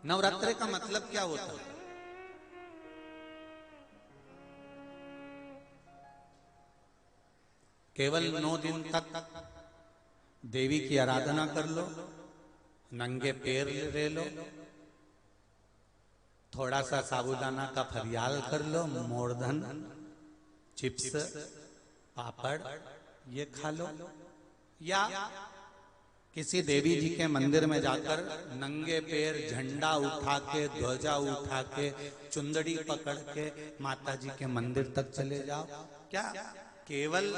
नवरात्रि का मतलब क्या होता है? केवल 9 दिन तक देवी की आराधना कर लो, नंगे पैर ले लो, थोड़ा सा साबूदाना का फरियाल कर लो, मोरधन, चिप्स, पापड़ ये खा लो, या किसी देवी जी के मंदिर में जाकर नंगे पैर झंडा उठा के, ध्वजा उठा के, चुंदड़ी पकड़ के माता जी के मंदिर तक चले जाओ। क्या केवल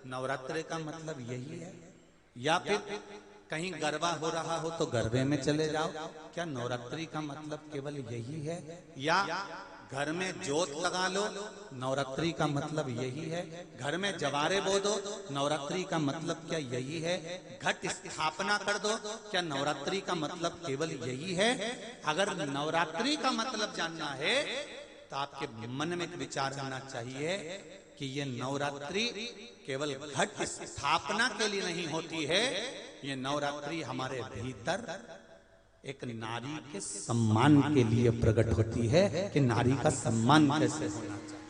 नवरात्रि का मतलब यही है? या फिर कहीं गरबा हो रहा हो तो गरबे में चले जाओ? क्या नवरात्रि का मतलब केवल यही है? या घर में जोत लगा लो, नवरात्रि का मतलब यही है? घर में जवारे बो दो, नवरात्रि का मतलब क्या यही है? घट स्थापना कर दो, क्या नवरात्रि का मतलब केवल यही है? अगर नवरात्रि का मतलब जानना है तो आपके मन में एक विचार आना चाहिए कि ये नवरात्रि केवल घट स्थापना के लिए नहीं होती है, ये नवरात्रि हमारे भीतर एक नारी के सम्मान के लिए प्रकट होती है कि नारी का सम्मान कैसे होना चाहिए।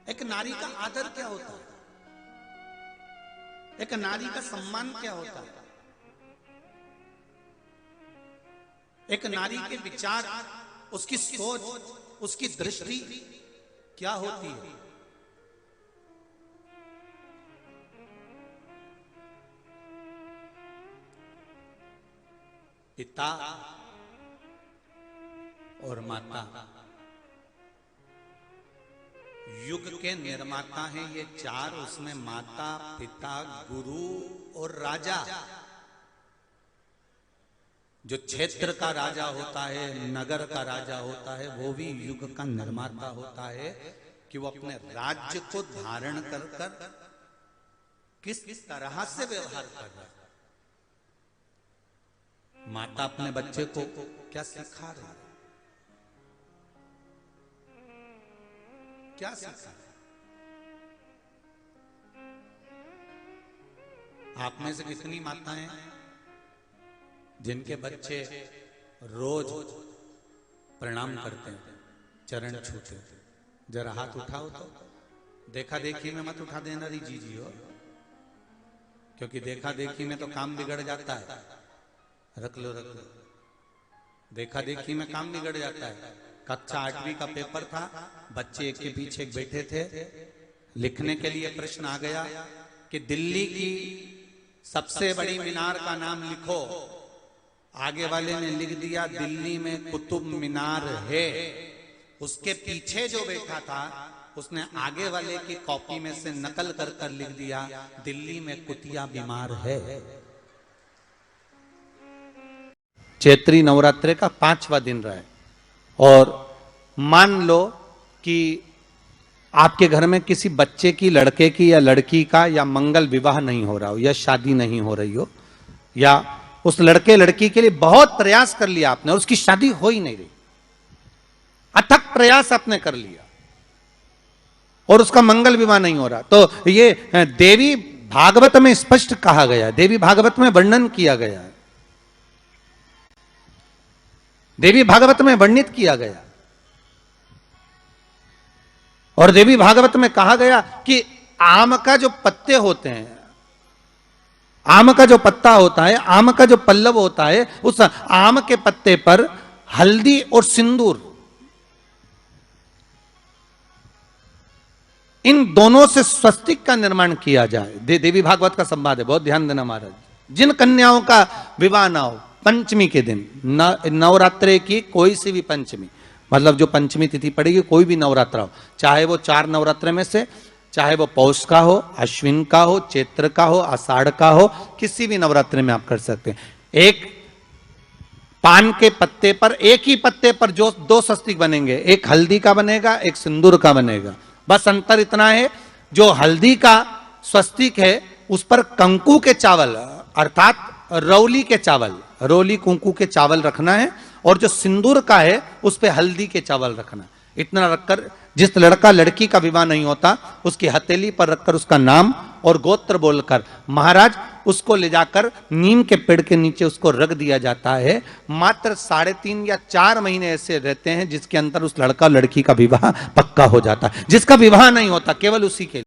एक नारी का आदर क्या होता है? एक नारी का सम्मान क्या होता है? एक नारी के विचार, उसकी सोच, उसकी दृष्टि क्या होती है? पिता और माता युग के निर्माता हैं ये चार। उसमें माता, पिता, गुरु और राजा। जो क्षेत्र का राजा होता है, नगर का राजा होता है, वो भी युग का निर्माता होता है कि वो अपने राज्य को धारण कर कर किस तरह से व्यवहार कर रहा है। माता अपने बच्चे को क्या सिखा रही है? क्या सिखा? आप में से कितनी माताएं जिनके बच्चे रोज प्रणाम करते हैं, चरण छूते हैं? जरा हाथ उठाओ तो। देखा देखी में मत उठा देना री जी हो, क्योंकि देखा देखी में तो काम बिगड़ जाता है। रख लो रख लो, देखा देखी में काम बिगड़ जाता है। कक्षा 8वीं का पेपर था, बच्चे एक के पीछे एक बैठे थे, लिखने के लिए प्रश्न आ गया कि दिल्ली की सबसे बड़ी मीनार का नाम लिखो। आगे वाले ने लिख दिया दिल्ली में कुतुब मीनार है। उसके पीछे जो बैठा था उसने आगे वाले की कॉपी में से नकल कर कर लिख दिया दिल्ली में कुतिया बीमार है। चैत्री नवरात्रि का 5वां दिन रहा है, और मान लो कि आपके घर में किसी बच्चे की, लड़के की या लड़की का या मंगल विवाह नहीं हो रहा हो, या शादी नहीं हो रही हो, या उस लड़के लड़की के लिए बहुत प्रयास कर लिया आपने और उसकी शादी हो ही नहीं रही, अथक प्रयास आपने कर लिया और उसका मंगल विवाह नहीं हो रहा, तो ये देवी भागवत में स्पष्ट कहा गया है, देवी भागवत में वर्णन किया गया है, देवी भागवत में वर्णित किया गया। और देवी भागवत में कहा गया कि आम का जो पत्ते होते हैं, आम का जो पत्ता होता है, आम का जो पल्लव होता है, उस आम के पत्ते पर हल्दी और सिंदूर, इन दोनों से स्वस्तिक का निर्माण किया जाए। देवी भागवत का संवाद है, बहुत ध्यान देना महाराज। जिन कन्याओं का विवाह ना हो पंचमी के दिन, नवरात्रि की कोई सी भी पंचमी, मतलब जो पंचमी तिथि पड़ेगी, कोई भी नवरात्रा हो, चाहे वो 4 नवरात्रे में से, चाहे वो पौष का हो, अश्विन का हो, चैत्र का हो, आषाढ़ का हो, किसी भी नवरात्रि में आप कर सकते हैं। एक पान के पत्ते पर, एक ही पत्ते पर जो 2 स्वस्तिक बनेंगे, एक हल्दी का बनेगा, एक सिंदूर का बनेगा। बस अंतर इतना है, जो हल्दी का स्वस्तिक है उस पर कंकु के चावल अर्थात रौली के चावल, रौली कुंकू के चावल रखना है, और जो सिंदूर का है उस पे हल्दी के चावल रखना है। इतना रखकर जिस लड़का लड़की का विवाह नहीं होता उसकी हथेली पर रखकर उसका नाम और गोत्र बोलकर महाराज उसको ले जाकर नीम के पेड़ के नीचे उसको रख दिया जाता है। मात्र 3.5 या 4 महीने ऐसे रहते हैं जिसके अंदर उस लड़का लड़की का विवाह पक्का हो जाता है। जिसका विवाह नहीं होता केवल उसी के